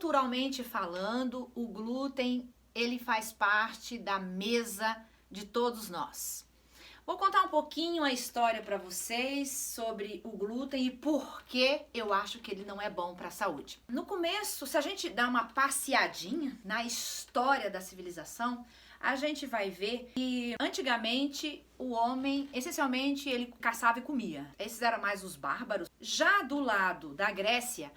culturalmente falando, o glúten, ele faz parte da mesa de todos nós. Vou contar um pouquinho a história para vocês sobre o glúten e por que eu acho que ele não é bom para a saúde. No começo, se a gente dá uma passeadinha na história da civilização, a gente vai ver que antigamente o homem, essencialmente, ele caçava e comia. Esses eram mais os bárbaros. Já do lado da Grécia,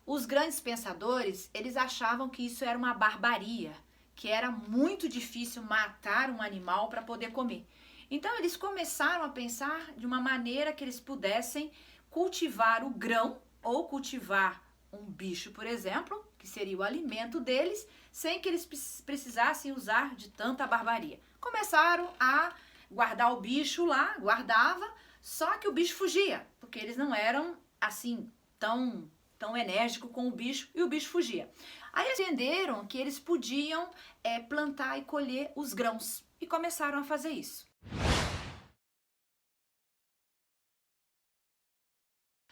os grandes pensadores, eles achavam que isso era uma barbaria, que era muito difícil matar um animal para poder comer. Então eles começaram a pensar de uma maneira que eles pudessem cultivar o grão ou cultivar um bicho, por exemplo, que seria o alimento deles, sem que eles precisassem usar de tanta barbaria. Começaram a guardar o bicho lá, guardava, só que o bicho fugia, porque eles não eram assim tão enérgico com o bicho e o bicho fugia. Aí entenderam que eles podiam plantar e colher os grãos e começaram a fazer isso.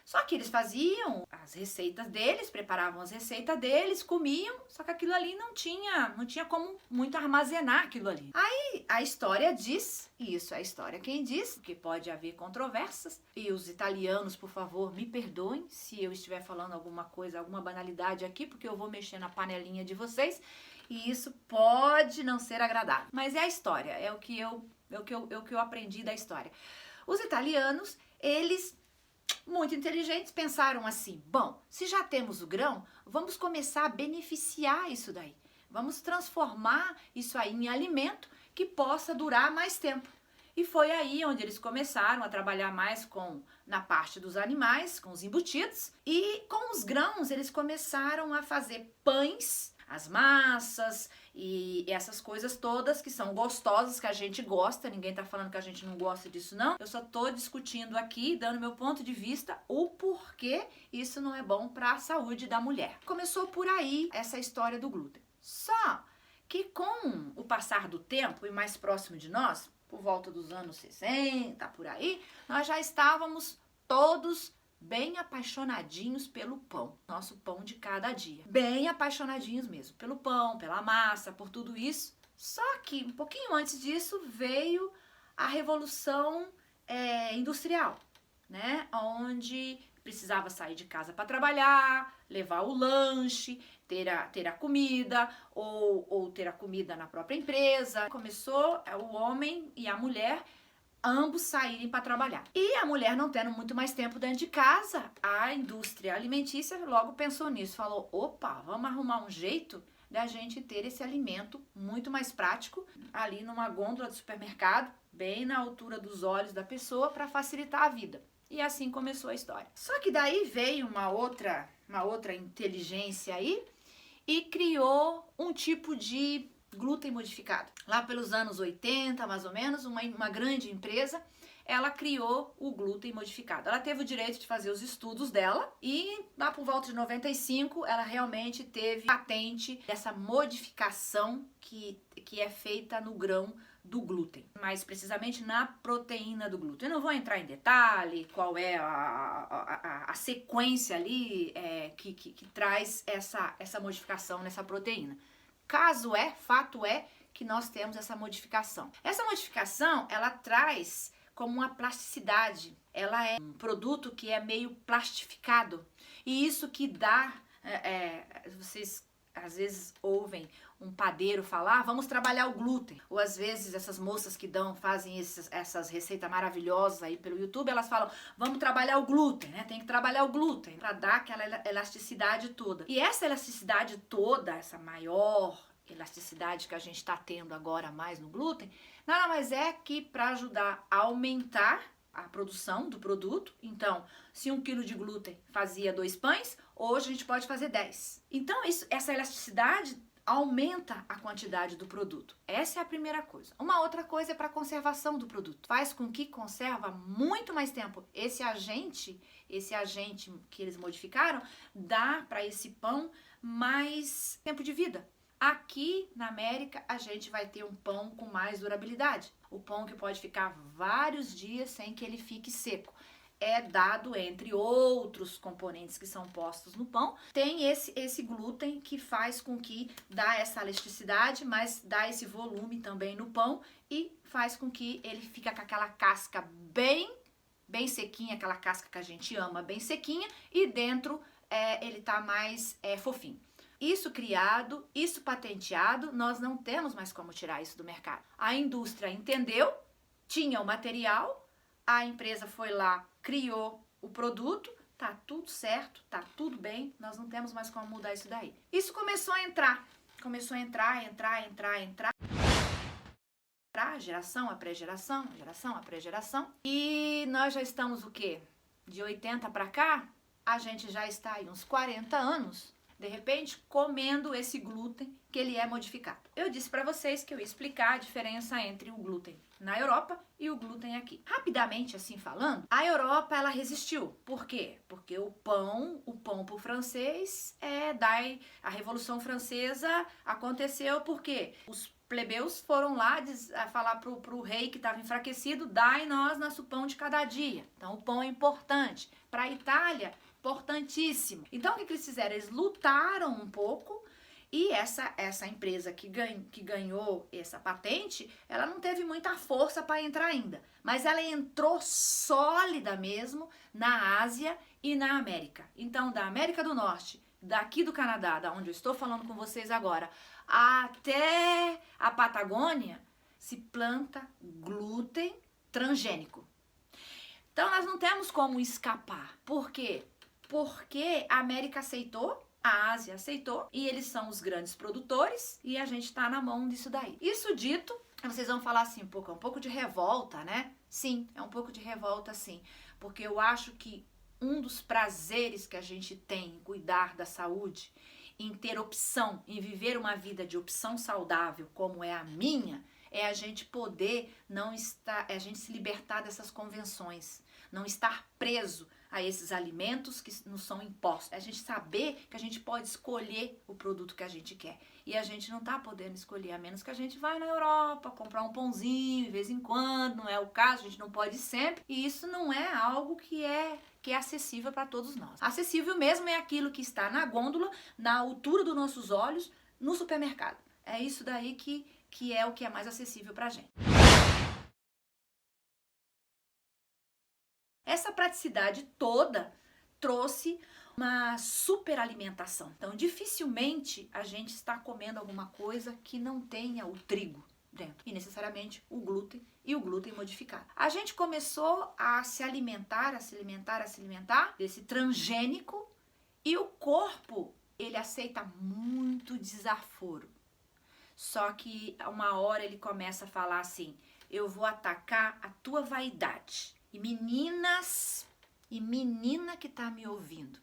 Só que eles faziam as receitas deles, preparavam as receitas deles, comiam, só que aquilo ali não tinha como muito armazenar aquilo ali. Aí a história diz, e isso é a história quem diz, porque pode haver controvérsias, e os italianos, por favor, me perdoem se eu estiver falando alguma coisa, alguma banalidade aqui, porque eu vou mexer na panelinha de vocês, e isso pode não ser agradável. Mas é a história, é o que eu aprendi da história. Os italianos, eles muito inteligentes, pensaram assim: bom, se já temos o grão, vamos começar a beneficiar isso daí. Vamos transformar isso aí em alimento que possa durar mais tempo. E foi aí onde eles começaram a trabalhar mais na parte dos animais, com os embutidos. E com os grãos eles começaram a fazer pães, as massas e essas coisas todas que são gostosas, que a gente gosta. Ninguém tá falando que a gente não gosta disso, não. Eu só tô discutindo aqui, dando meu ponto de vista, o porquê isso não é bom para a saúde da mulher. Começou por aí essa história do glúten. Só que com o passar do tempo e mais próximo de nós, por volta dos anos 60, por aí, nós já estávamos todos bem apaixonadinhos pelo pão, nosso pão de cada dia. Bem apaixonadinhos mesmo, pelo pão, pela massa, por tudo isso. Só que um pouquinho antes disso veio a Revolução Industrial, né? Onde precisava sair de casa para trabalhar, levar o lanche, ter a comida ou ter a comida na própria empresa. Começou o homem e a mulher ambos saírem para trabalhar. E a mulher não tendo muito mais tempo dentro de casa, a indústria alimentícia logo pensou nisso, falou: opa, vamos arrumar um jeito da gente ter esse alimento muito mais prático ali numa gôndola de supermercado, bem na altura dos olhos da pessoa, para facilitar a vida. E assim começou a história. Só que daí veio uma outra inteligência aí e criou um tipo de glúten modificado. Lá pelos anos 80, mais ou menos, uma grande empresa, ela criou o glúten modificado. Ela teve o direito de fazer os estudos dela e lá por volta de 95, ela realmente teve patente dessa modificação que é feita no grão do glúten, mais precisamente na proteína do glúten. Eu não vou entrar em detalhe qual é a sequência ali que traz essa modificação nessa proteína. Fato é que nós temos essa modificação. Essa modificação, ela traz como uma plasticidade. Ela é um produto que é meio plastificado. E isso que dá... vocês às vezes ouvem um padeiro falar: vamos trabalhar o glúten. Ou às vezes essas moças que fazem essas receitas maravilhosas aí pelo YouTube, elas falam: vamos trabalhar o glúten, né? Tem que trabalhar o glúten para dar aquela elasticidade toda. E essa elasticidade toda, essa maior elasticidade que a gente está tendo agora mais no glúten, nada mais é que para ajudar a aumentar a produção do produto. Então, se 1 quilo de glúten fazia 2 pães, hoje a gente pode fazer 10. Então, essa elasticidade aumenta a quantidade do produto. Essa é a primeira coisa. Uma outra coisa é para a conservação do produto. Faz com que conserva muito mais tempo. Esse agente que eles modificaram dá para esse pão mais tempo de vida. Aqui na América a gente vai ter um pão com mais durabilidade. O pão que pode ficar vários dias sem que ele fique seco. é dado, entre outros componentes que são postos no pão, tem esse glúten que faz com que dá essa elasticidade, mas dá esse volume também no pão e faz com que ele fique com aquela casca bem sequinha, aquela casca que a gente ama bem sequinha, e dentro ele tá mais fofinho. Isso criado, isso patenteado, nós não temos mais como tirar isso do mercado. A indústria entendeu, tinha o material, a empresa foi lá, criou o produto, tá tudo certo, tá tudo bem, nós não temos mais como mudar isso daí. Isso começou a entrar, geração a pré-geração, e nós já estamos o quê? De 80 para cá, a gente já está aí uns 40 anos, de repente, comendo esse glúten que ele é modificado. Eu disse para vocês que eu ia explicar a diferença entre o glúten na Europa e o glúten aqui. Rapidamente, assim falando, a Europa, ela resistiu. Por quê? Porque o pão pro francês a Revolução Francesa aconteceu porque os plebeus foram lá falar pro rei que estava enfraquecido, dai nós nosso pão de cada dia. Então, o pão é importante. Para a Itália, importantíssimo. Então, o que eles fizeram? Eles lutaram um pouco e essa empresa que ganhou essa patente, ela não teve muita força para entrar ainda. Mas ela entrou sólida mesmo na Ásia e na América. Então, da América do Norte, daqui do Canadá, da onde eu estou falando com vocês agora, até a Patagônia, se planta glúten transgênico. Então, nós não temos como escapar. Por quê? Porque a América aceitou, a Ásia aceitou, e eles são os grandes produtores, e a gente está na mão disso daí. Isso dito, vocês vão falar assim, é um pouco de revolta, né? Sim, é um pouco de revolta, sim. Porque eu acho que um dos prazeres que a gente tem em cuidar da saúde, em ter opção, em viver uma vida de opção saudável, como é a minha, é a gente poder a gente se libertar dessas convenções, não estar preso a esses alimentos que nos são impostos. É a gente saber que a gente pode escolher o produto que a gente quer. E a gente não tá podendo escolher, a menos que a gente vá na Europa comprar um pãozinho de vez em quando, não é o caso, a gente não pode sempre. E isso não é algo que é acessível para todos nós. Acessível mesmo é aquilo que está na gôndola, na altura dos nossos olhos, no supermercado. É isso daí que é o que é mais acessível pra gente. Essa praticidade toda trouxe uma superalimentação. Então, dificilmente a gente está comendo alguma coisa que não tenha o trigo dentro, e necessariamente o glúten e o glúten modificado. A gente começou a se alimentar desse transgênico, e o corpo, ele aceita muito desaforo. Só que uma hora ele começa a falar assim, eu vou atacar a tua vaidade. E meninas, e menina que tá me ouvindo,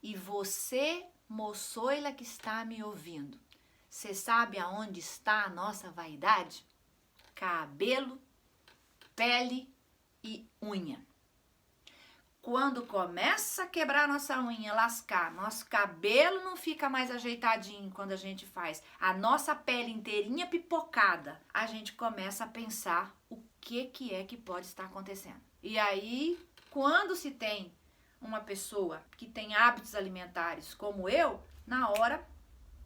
e você, moçoila que está me ouvindo, você sabe aonde está a nossa vaidade? Cabelo, pele e unha. Quando começa a quebrar nossa unha, lascar, nosso cabelo não fica mais ajeitadinho quando a gente faz, a nossa pele inteirinha pipocada, a gente começa a pensar o que é que pode estar acontecendo. E aí, quando se tem uma pessoa que tem hábitos alimentares como eu, na hora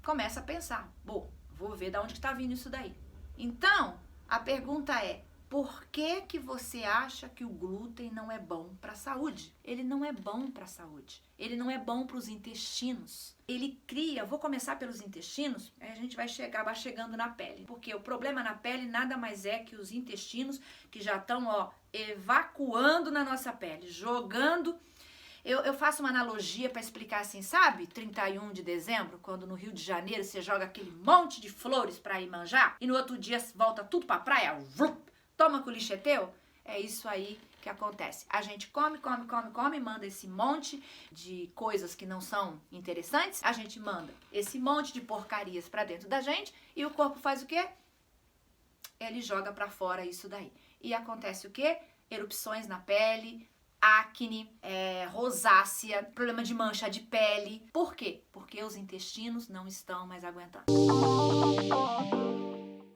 começa a pensar, bom, vou ver de onde está vindo isso daí. Então, a pergunta é, por que você acha que o glúten não é bom para a saúde? Ele não é bom para a saúde. Ele não é bom para os intestinos. Ele cria, vou começar pelos intestinos, aí a gente vai acabar chegando na pele. Porque o problema na pele nada mais é que os intestinos que já estão, evacuando na nossa pele, jogando. Eu faço uma analogia para explicar assim, sabe? 31 de dezembro, quando no Rio de Janeiro você joga aquele monte de flores para Iemanjá e no outro dia volta tudo para a praia, toma que o lixo é teu? É isso aí que acontece. A gente come, manda esse monte de coisas que não são interessantes, a gente manda esse monte de porcarias para dentro da gente e o corpo faz o quê? Ele joga para fora isso daí. E acontece o quê? Erupções na pele, acne, rosácea, problema de mancha de pele. Por quê? Porque os intestinos não estão mais aguentando.